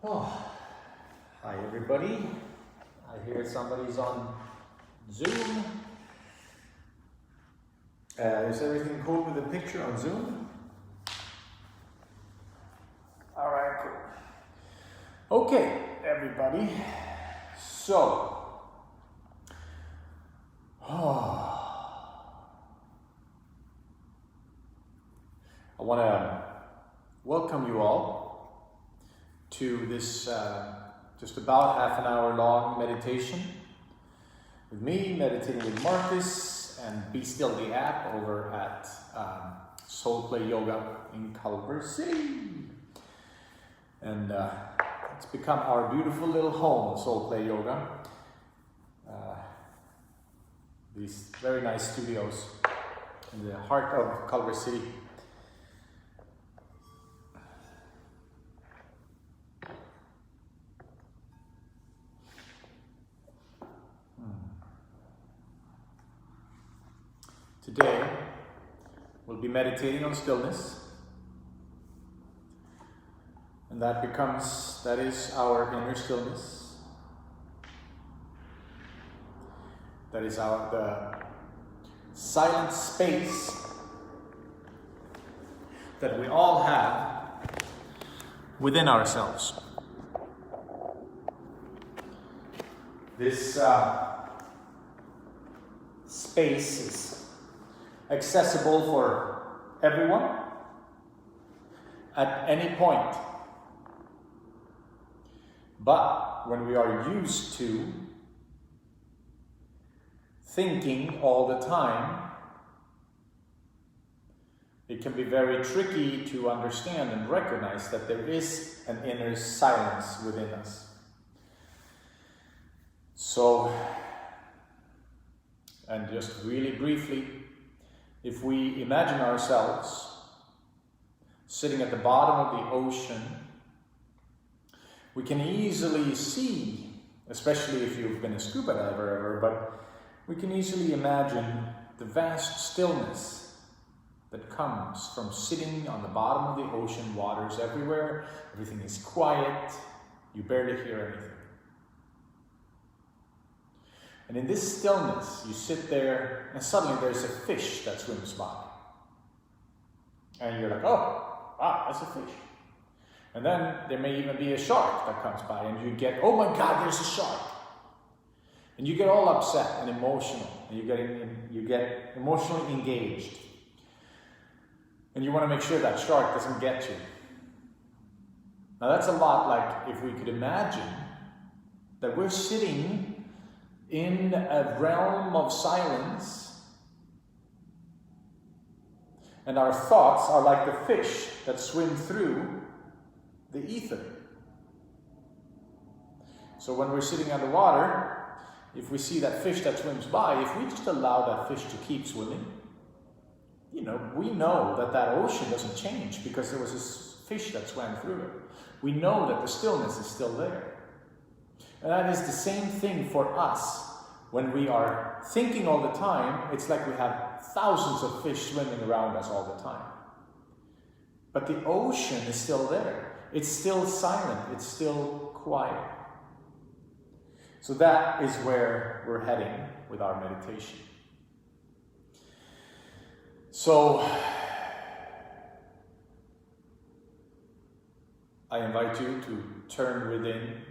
Oh, hi everybody. I hear somebody's on Zoom. Is everything cool with the picture on Zoom? All right, cool. Okay, everybody. So, I want to welcome you all to this just about half an hour long meditation with me, meditating with Marcus and Be Still the app over at SoulPlay Yoga in Culver City. And it's become our beautiful little home, SoulPlay Yoga. These very nice studios in the heart of Culver City. Today, we'll be meditating on stillness. And that is our inner stillness. That is the silent space that we all have within ourselves. This space is accessible for everyone at any point. But when we are used to thinking all the time, it can be very tricky to understand and recognize that there is an inner silence within us. So, and just really briefly, if we imagine ourselves sitting at the bottom of the ocean, we can easily see, especially if you've been a scuba diver ever, but we can easily imagine the vast stillness that comes from sitting on the bottom of the ocean, waters everywhere, everything is quiet, you barely hear anything. And in this stillness, you sit there and suddenly there's a fish that swims by. And you're like, oh, wow, that's a fish. And then there may even be a shark that comes by and you get, oh my God, there's a shark. And you get all upset and emotional. And you get emotionally engaged. And you want to make sure that shark doesn't get you. Now that's a lot like if we could imagine that we're sitting in a realm of silence, and our thoughts are like the fish that swim through the ether. So when we're sitting underwater, if we see that fish that swims by, if we just allow that fish to keep swimming, we know that that ocean doesn't change because there was this fish that swam through it. We know that the stillness is still there. And that is the same thing for us. When we are thinking all the time, it's like we have thousands of fish swimming around us all the time. But the ocean is still there. It's still silent. It's still quiet. So that is where we're heading with our meditation. So I invite you to turn within.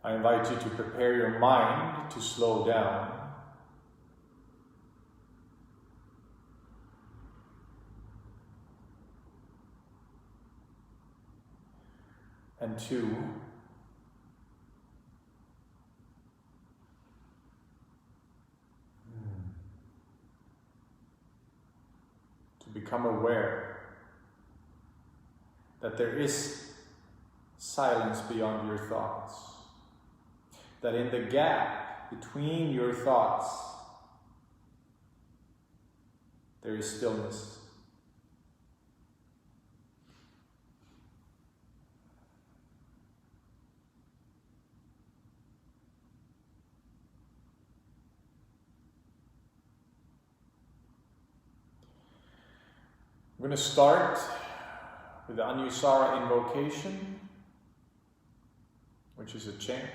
I invite you to prepare your mind to slow down. And to become aware that there is silence beyond your thoughts. That in the gap between your thoughts, there is stillness. I'm going to start with the Anusara invocation, which is a chant.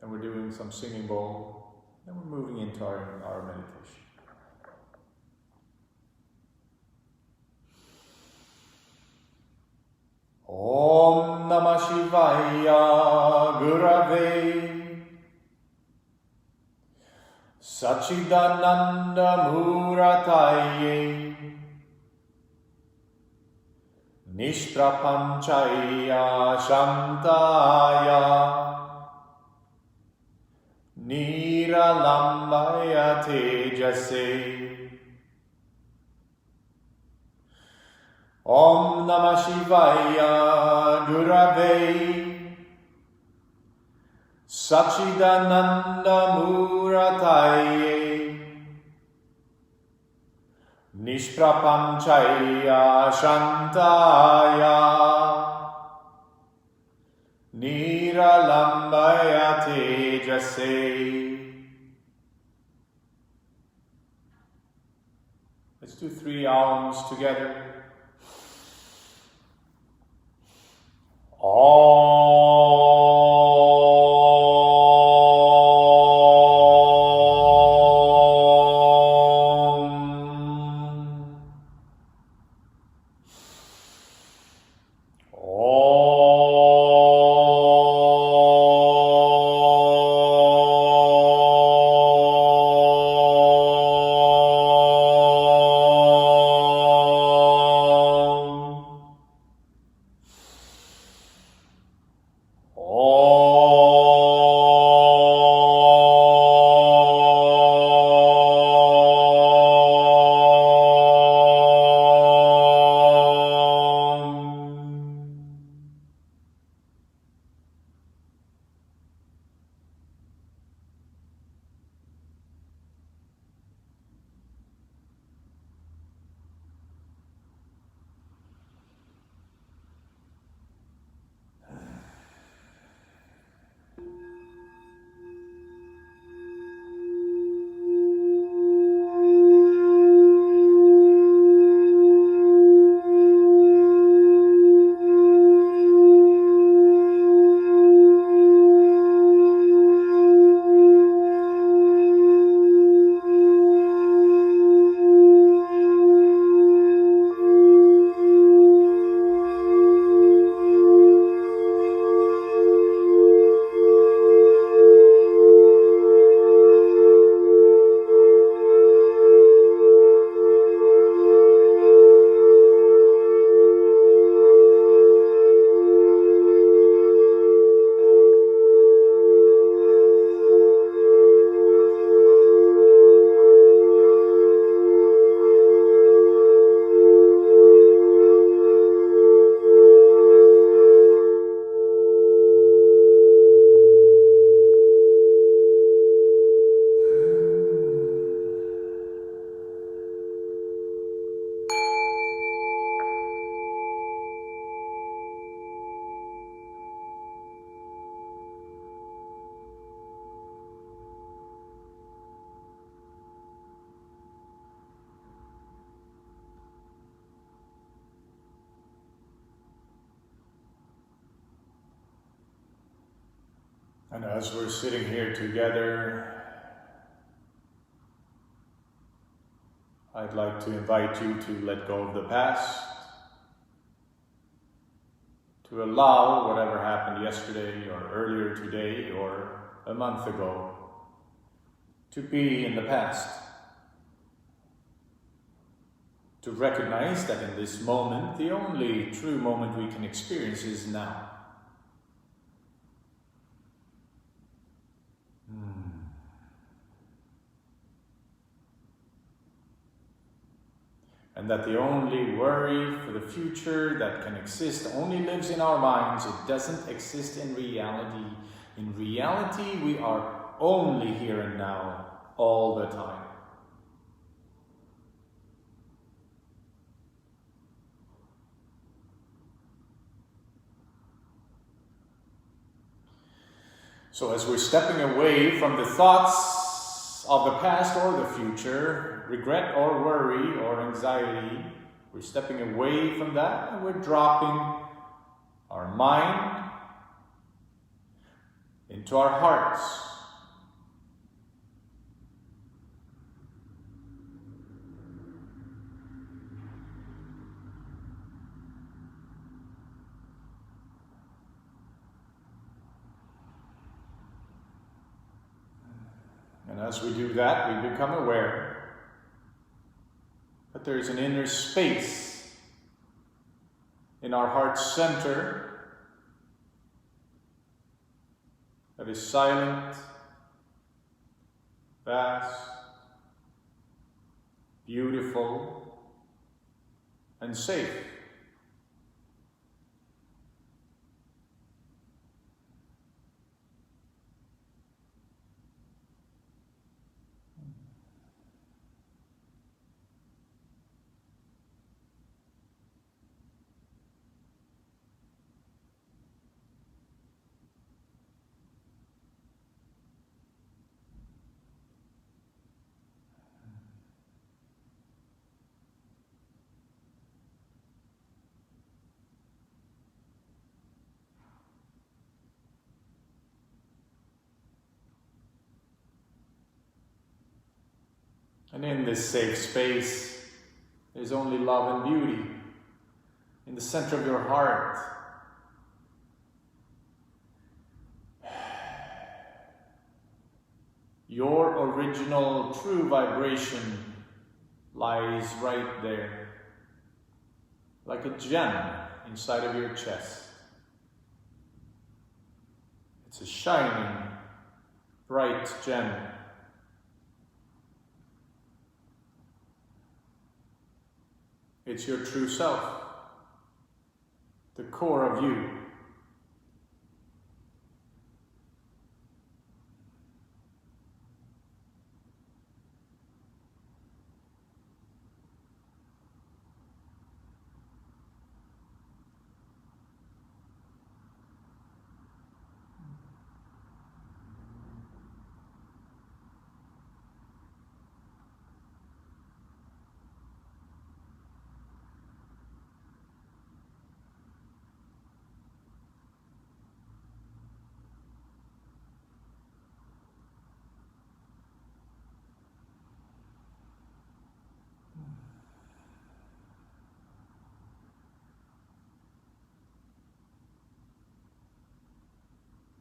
Then we're doing some singing bowl. Then we're moving into our meditation. Om Namah Shivaya Gurave Sachidananda Murataye Nishprapanchaya Shantaya Niralambaya Tejase Om Namah Shivaya Gurave Sachidananda Murataye Nishprapanchaya Shantaya Niralambaya Tejase. Let's do 3 Aums together. And as we're sitting here together, I'd like to invite you to let go of the past, to allow whatever happened yesterday or earlier today or a month ago to be in the past. To recognize that in this moment, the only true moment we can experience is now. And that the only worry for the future that can exist only lives in our minds. It doesn't exist in reality. In reality, we are only here and now, all the time. So as we're stepping away from the thoughts of the past or the future, regret or worry or anxiety, We're stepping away from that and we're dropping our mind into our hearts. And as we do that, we become aware that there is an inner space in our heart center that is silent, vast, beautiful, and safe. And in this safe space, there's only love and beauty. In the center of your heart, your original true vibration lies right there, like a gem inside of your chest. It's a shining, bright gem. It's your true self, the core of you.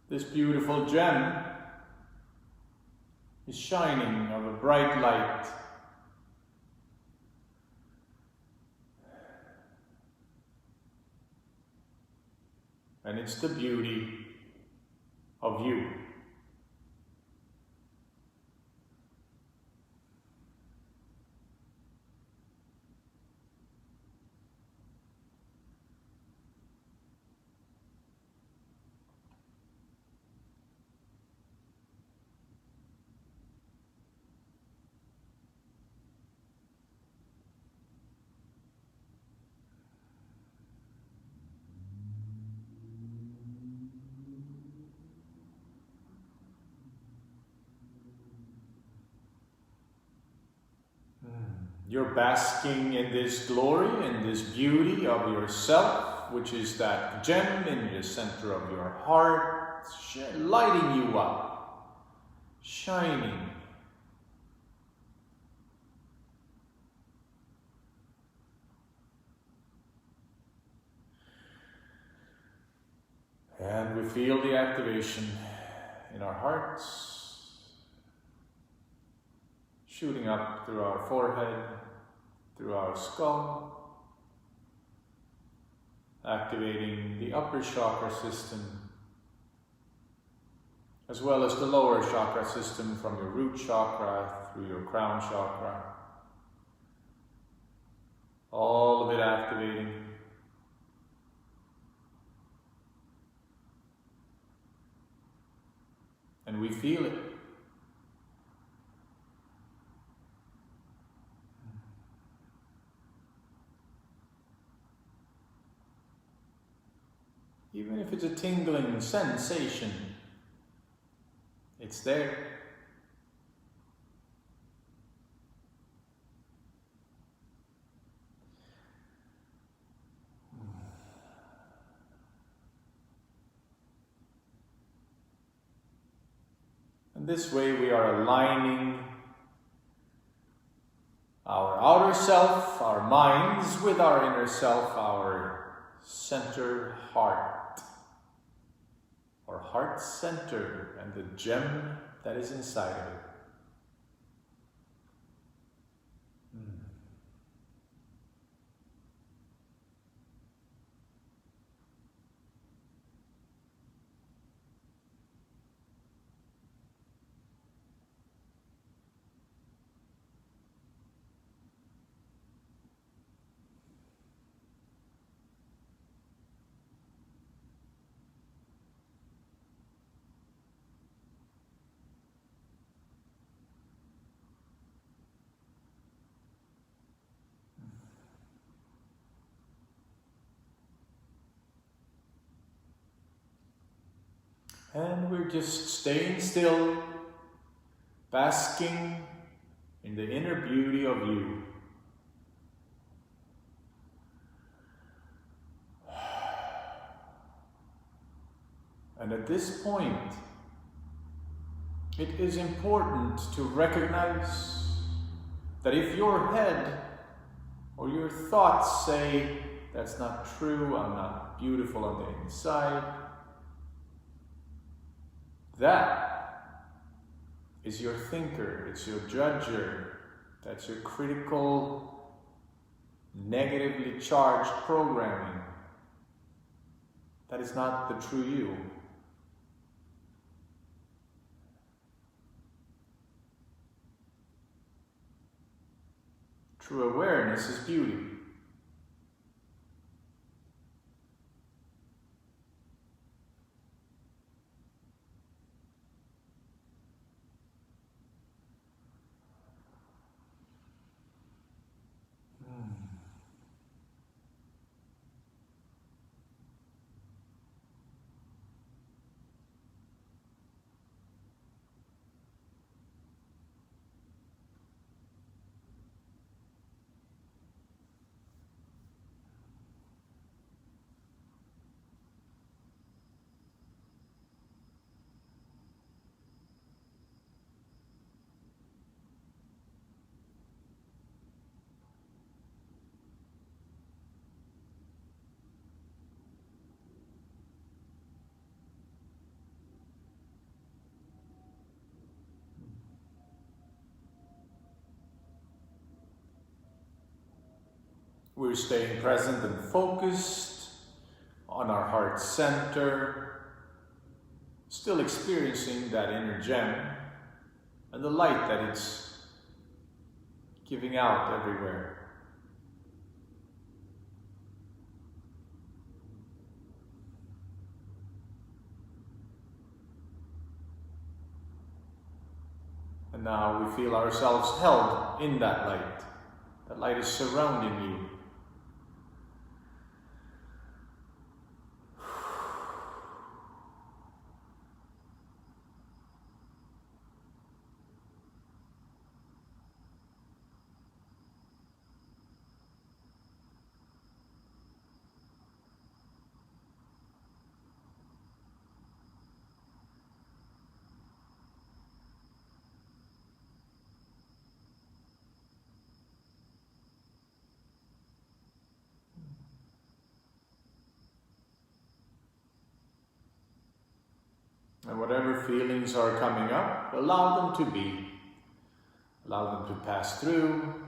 This beautiful gem is shining of a bright light. And it's the beauty of you. You're basking in this glory, in this beauty of yourself, which is that gem in the center of your heart, lighting you up, shining. And we feel the activation in our hearts, shooting up through our forehead, through our skull, activating the upper chakra system, as well as the lower chakra system from your root chakra through your crown chakra. All of it activating. And we feel it. Even if it's a tingling sensation, it's there. this way we are aligning our outer self, our minds, with our inner self, our center heart, or heart center, and the gem that is inside of it. And we're just staying still, basking in the inner beauty of you. And at this point, it is important to recognize that if your head or your thoughts say, "That's not true, I'm not beautiful on the inside," that is your thinker, it's your judger, that's your critical, negatively charged programming. That is not the true you. True awareness is beauty. We're staying present and focused on our heart center, still experiencing that inner gem and the light that it's giving out everywhere. And now we feel ourselves held in that light. That light is surrounding you. And whatever feelings are coming up, allow them to be. Allow them to pass through.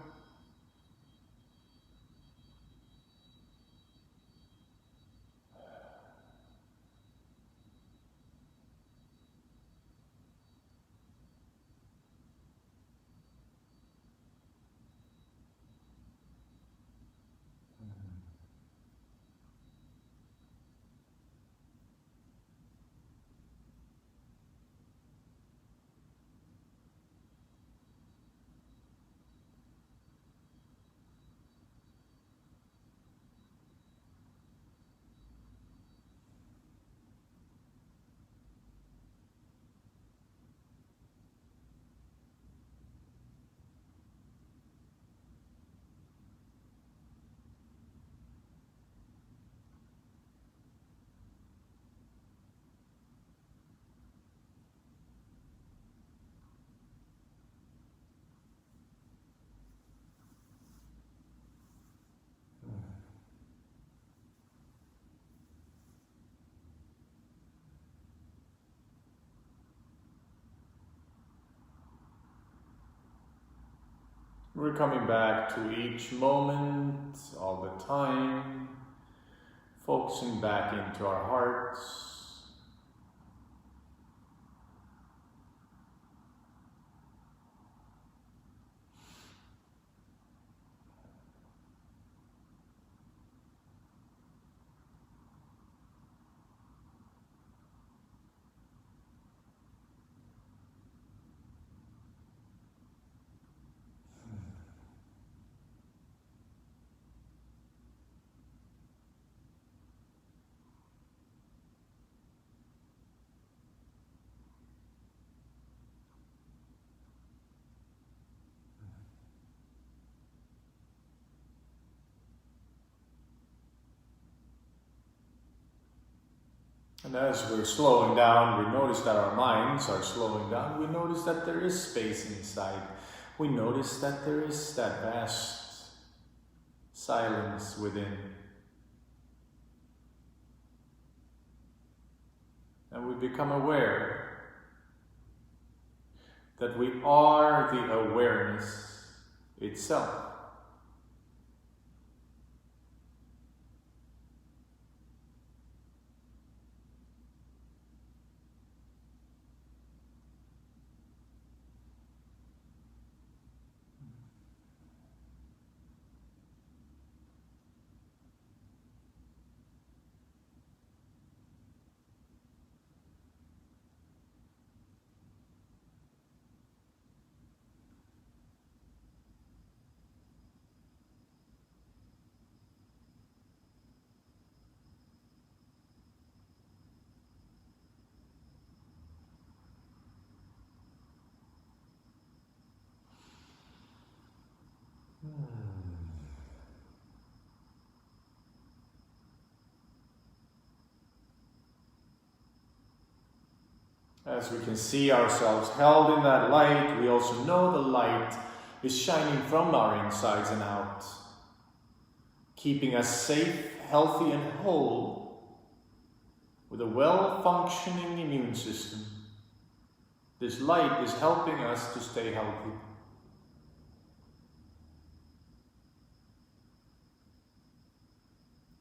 We're coming back to each moment all the time, focusing back into our hearts. And as we're slowing down, we notice that our minds are slowing down. We notice that there is space inside. We notice that there is that vast silence within. And we become aware that we are the awareness itself. As we can see ourselves held in that light, we also know the light is shining from our insides and out, keeping us safe, healthy, and whole, with a well-functioning immune system. This light is helping us to stay healthy.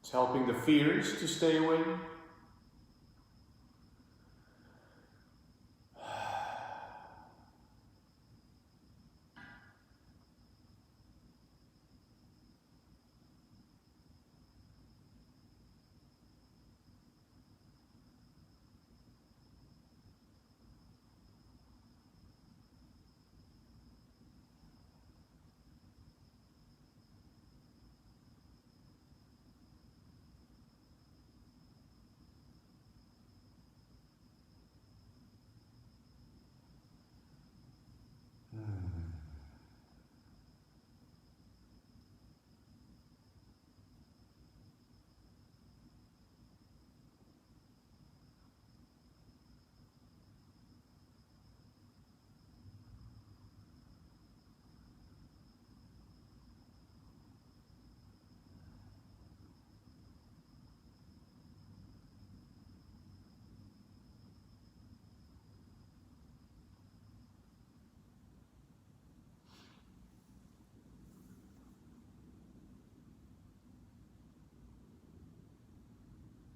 It's helping the fears to stay away.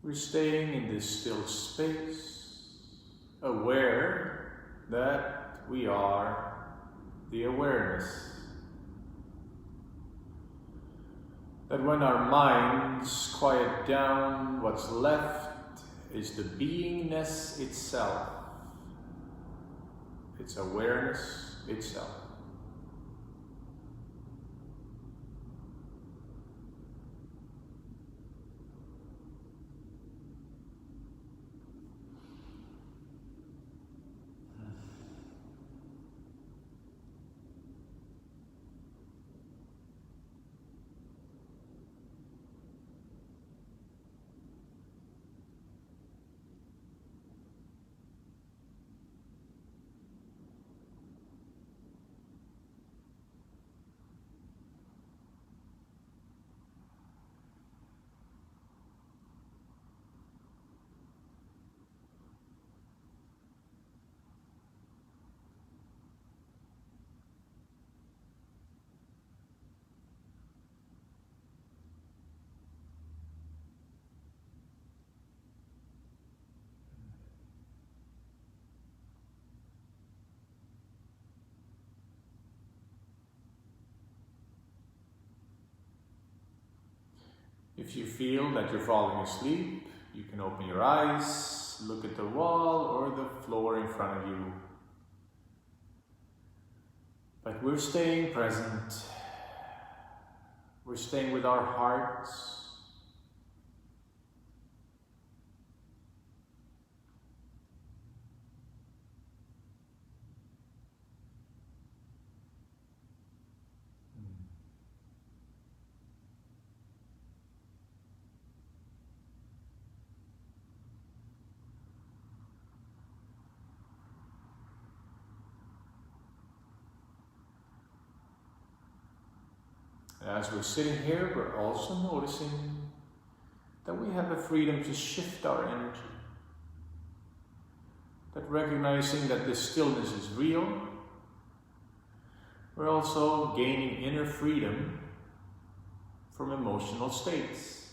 We're staying in this still space, aware that we are the awareness. That when our minds quiet down, what's left is the beingness itself. It's awareness itself. If you feel that you're falling asleep, you can open your eyes, look at the wall or the floor in front of you. But we're staying present. We're staying with our hearts. As we're sitting here, we're also noticing that we have the freedom to shift our energy. That recognizing that this stillness is real, we're also gaining inner freedom from emotional states.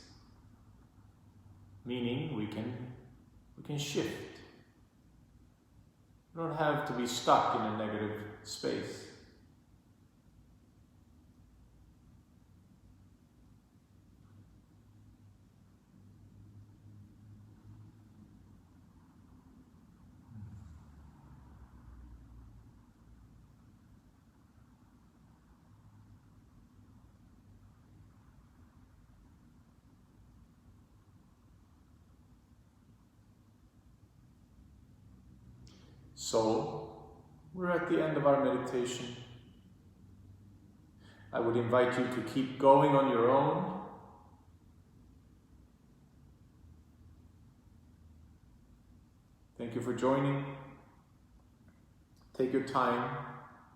Meaning we can shift. We don't have to be stuck in a negative space. So, we're at the end of our meditation. I would invite you to keep going on your own. Thank you for joining. Take your time.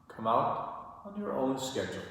Come out on your own schedule.